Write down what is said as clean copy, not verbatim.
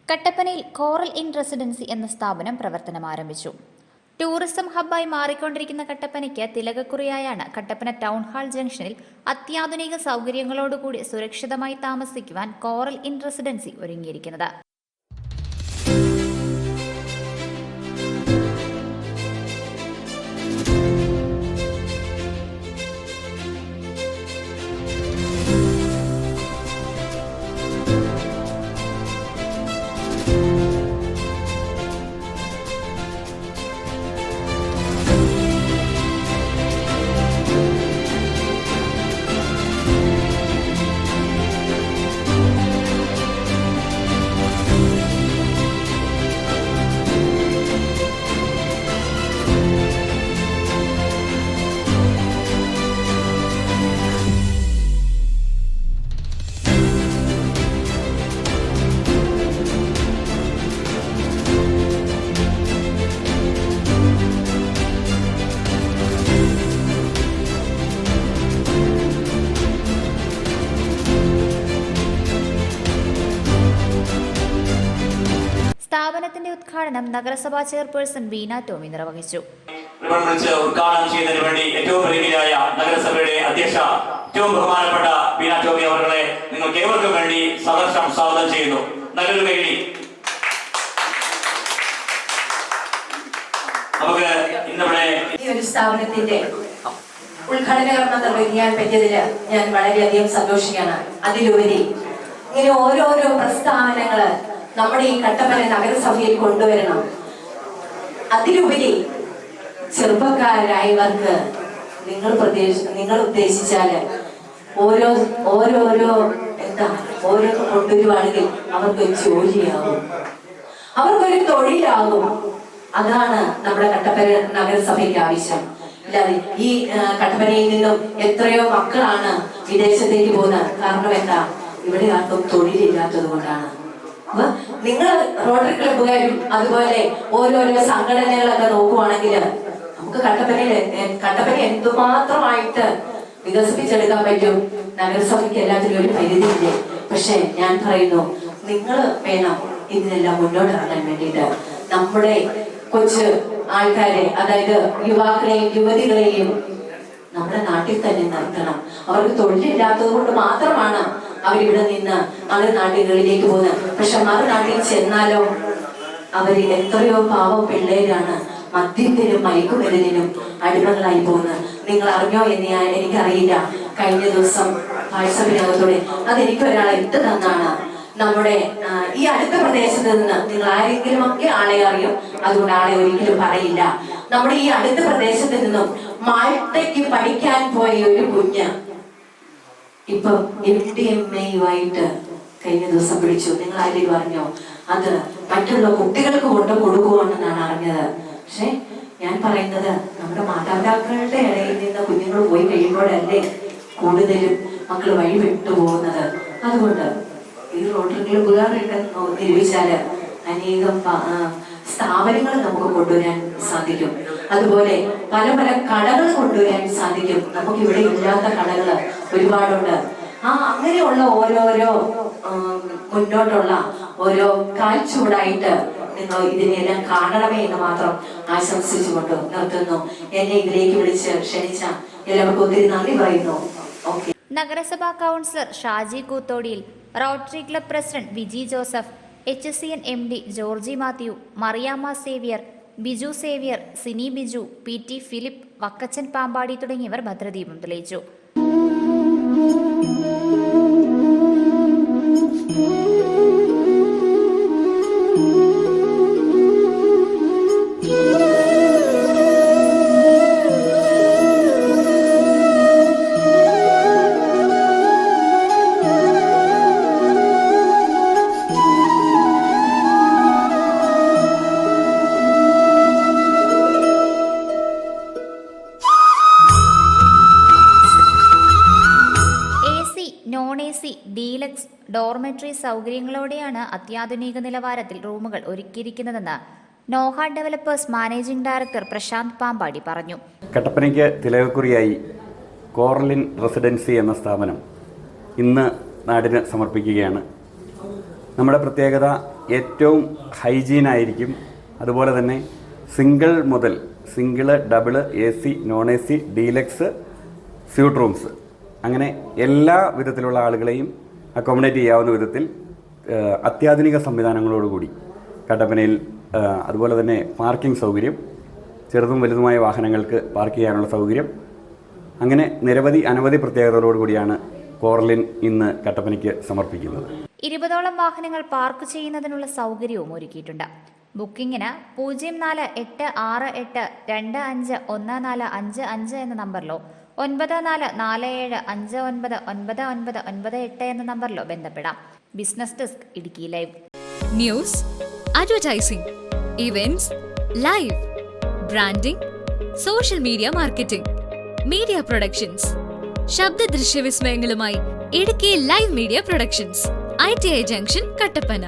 കട്ടപ്പനയിൽ coral in residency എന്ന സ്ഥാപനം പ്രവർത്തനം ആരംഭിച്ചു. ടൂറിസം ഹബ്ബായി മാറിക്കൊണ്ടിരിക്കുന്ന കട്ടപ്പനയ്ക്ക് തിലകക്കുറിയായാണ് കട്ടപ്പന ടൗൺ ഹാൾ ജംഗ്ഷനിൽ അത്യാധുനിക സൗകര്യങ്ങളോടുകൂടി സുരക്ഷിതമായി താമസിക്കുവാൻ കോറൽ ഇൻ റെസിഡൻസി ഒരുങ്ങിയിരിക്കുന്നത്. സ്ഥാപനത്തിന്റെ ഉദ്ഘാടനം നഗരസഭാ ചെയർപേഴ്സൺ ബീന ടോമി നിർവഹിച്ചു. ഉദ്ഘാടനം ചെയ്യുന്നതിന് വേണ്ടി ഏറ്റവും പ്രിയങ്കരായ നഗരസഭയുടെ അധ്യക്ഷ ഏറ്റവും ബഹുമാനപ്പെട്ട ബീന ടോമി അവരെ നിങ്ങൾക്ക് ഏവർക്കും വേണ്ടി സദർശനം സ്വാഗതം ചെയ്യുന്നു. നല്ലൊരു വേദി. നമുക്ക് ഇന്നിവിടെ ഈ ഒരു സ്ഥാപനത്തിന്റെ ഉദ്ഘാടന കർമ്മം നിർവഹിക്കാൻ പറ്റിയതിൽ ഞാൻ വളരെയധികം സന്തോഷിക്കുകയാണ്. അതിലുപരി ഇങ്ങനെ ഓരോരോ പ്രസ്താവനകള് നമ്മുടെ ഈ കട്ടപ്പന നഗരസഭയിൽ കൊണ്ടുവരണം. അതിലുപരി ചെറുപ്പക്കാരായവർക്ക് നിങ്ങൾ ഉദ്ദേശിച്ചാല് ഓരോരോ കൊണ്ടുവരുവാണെങ്കിൽ അവർക്കൊരു ജോലിയാകും, അവർക്കൊരു തൊഴിലാകും. അതാണ് നമ്മുടെ കട്ടപ്പന നഗരസഭയ്ക്ക് ആവശ്യം. അല്ലാതെ ഈ കട്ടപ്പനയിൽ നിന്നും എത്രയോ മക്കളാണ് വിദേശത്തേക്ക് പോകുന്നത്. കാരണം എന്താ? ഇവിടെ ആർക്കും തൊഴിലില്ലാത്തത് കൊണ്ടാണ്. നിങ്ങൾ റോട്ടറി ക്ലബ്ബുകാരും അതുപോലെ ഓരോരോ സംഘടനകളൊക്കെ നോക്കുവാണെങ്കിൽ നമുക്ക് കട്ടപ്പന എന്തുമാത്രമായിട്ട് വികസിപ്പിച്ചെടുക്കാൻ പറ്റും. നഗരസഭയ്ക്ക് എല്ലാത്തിനും ഒരു പരിധിയില്ലേ. പക്ഷെ ഞാൻ പറയുന്നു, നിങ്ങൾ വേണം ഇതിനെല്ലാം മുന്നോട്ട് ഇറങ്ങാൻ വേണ്ടിയിട്ട്. നമ്മുടെ കൊച്ചു ആൾക്കാരെ, അതായത് യുവാക്കളെയും യുവതികളെയും നമ്മുടെ നാട്ടിൽ തന്നെ നിർത്തണം. അവർക്ക് തൊഴിലില്ലാത്തത് കൊണ്ട് മാത്രമാണ് അവരിവിടെ നിന്ന് അവരുടെ നാട്ടുകളിലേക്ക് പോകുന്നത്. പക്ഷെ മറുനാട്ടിൽ ചെന്നാലോ അവര് എത്രയോ പാവം പിള്ളേരാണ് മദ്യത്തിനും മയക്കുമരുന്നിനും അടിമകളായി പോകുന്നത്. നിങ്ങൾ അറിഞ്ഞോ എന്ന് എനിക്കറിയില്ല. കഴിഞ്ഞ ദിവസം വാട്സപ്പിനകത്തൂടെ അതെനിക്കൊരാളെ ഇട്ട് തന്നാണ്. നമ്മുടെ ഈ അടുത്ത പ്രദേശത്ത് നിന്ന് നിങ്ങൾ ആരെങ്കിലും ഒക്കെ ആളെ അറിയും, അതുകൊണ്ട് ആളെ ഒരിക്കലും പറയില്ല. നമ്മുടെ ഈ അടുത്ത പ്രദേശത്ത് നിന്നും മാൾട്ടയ്ക്ക് പഠിക്കാൻ പോയ ഒരു കുഞ്ഞ് ഇപ്പം MDMA-യുമായിട്ട് കഴിഞ്ഞ ദിവസം പിടിച്ചു. നിങ്ങൾ ആരെങ്കിലും പറഞ്ഞോ? അത് മറ്റുള്ള കുട്ടികൾക്ക് കൊണ്ട് കൊടുക്കുവാണെന്നാണ് അറിഞ്ഞത്. പക്ഷെ ഞാൻ പറയുന്നത്, നമ്മുടെ മാതാപിതാക്കളുടെ ഇടയിൽ നിന്ന് കുഞ്ഞുങ്ങൾ പോയി കഴിയുമ്പോഴല്ലേ കൂടുതലും മക്കൾ വഴി വിട്ടുപോകുന്നത്. അതുകൊണ്ട് ഈ റോട്ടറി ക്ലബ്ബുകാരുടെ നിർമ്മിച്ചാല് അനേകം സ്ഥാപനങ്ങൾ നമുക്ക് കൊണ്ടുവരാൻ സാധിക്കും. അതുപോലെ പല പല കടകൾ കൊണ്ടുവരാൻ സാധിക്കും. നമുക്ക് ഇവിടെ ഇല്ലാത്ത കടകൾ ഒരുപാടുണ്ട്. അങ്ങനെയുള്ള ഓരോരോ മുന്നോട്ടുള്ള ഓരോ കാൽച്ചൂടായിട്ട് നിങ്ങൾ ഇതിനെല്ലാം കാണണമേ എന്ന് മാത്രം ആശംസിച്ചുകൊണ്ട് നിർത്തുന്നു. എന്നെ ഇതിലേക്ക് വിളിച്ച് ക്ഷണിച്ച എല്ലാവർക്കും ഒത്തിരി നന്ദി പറയുന്നു. ഓക്കെ. നഗരസഭാ കൗൺസിലർ ഷാജി കൂത്തോടിയിൽ, rotary club president Viji Joseph, HSCN MD Georgy Mathew, Mariamma Xavier, Biju Xavier, Sini Biju, PT Philip, Vakkachan Pampady തുടങ്ങിയവർ ഭദ്രദീപം തെളിയിച്ചു. AC, ഡീലക്സ്, ഡോർമെട്രി സൗകര്യങ്ങളോടെയാണ് അത്യാധുനിക നിലവാരത്തിൽ റൂമുകൾ ഒരുക്കിയിരിക്കുന്നതെന്ന് Noah developers managing director Prashanth Pampady പറഞ്ഞു. കട്ടപ്പനയ്ക്ക് തിലകക്കുറിയായി കോറലിൻ റെസിഡൻസി എന്ന സ്ഥാപനം ഇന്ന് നാടിന് സമർപ്പിക്കുകയാണ്. നമ്മുടെ പ്രത്യേകത ഏറ്റവും ഹൈജീനായിരിക്കും. അതുപോലെ തന്നെ single, double, AC, non AC, deluxe, suite rooms, അങ്ങനെ എല്ലാ വിധത്തിലുള്ള ആളുകളെയും അക്കോമഡേറ്റ് ചെയ്യാവുന്ന വിധത്തിൽ അത്യാധുനിക സംവിധാനങ്ങളോടുകൂടി കട്ടപ്പനയിൽ, അതുപോലെ തന്നെ പാർക്കിംഗ് സൗകര്യം, ചെറുതും വലുതുമായ വാഹനങ്ങൾക്ക് പാർക്ക് ചെയ്യാനുള്ള സൗകര്യം, അങ്ങനെ അനവധി പ്രത്യേകതകളോടുകൂടിയാണ് കോറലിൻ ഇന്ന് കട്ടപ്പനയ്ക്ക് സമർപ്പിക്കുന്നത്. 20ഓളം വാഹനങ്ങൾ പാർക്ക് ചെയ്യുന്നതിനുള്ള സൗകര്യവും ഒരുക്കിയിട്ടുണ്ട്. ബുക്കിംഗിന് 0468251455 എന്ന നമ്പറിലോ 9447599998 എന്ന നമ്പറിലോ ബന്ധപ്പെടാം. Business desk Idukki live. News, advertising, events, live, branding, social media marketing, media productions, ശബ്ദ ദൃശ്യ വിസ്മയങ്ങളുമായി Idukki live media productions, ITI junction, Kattappana.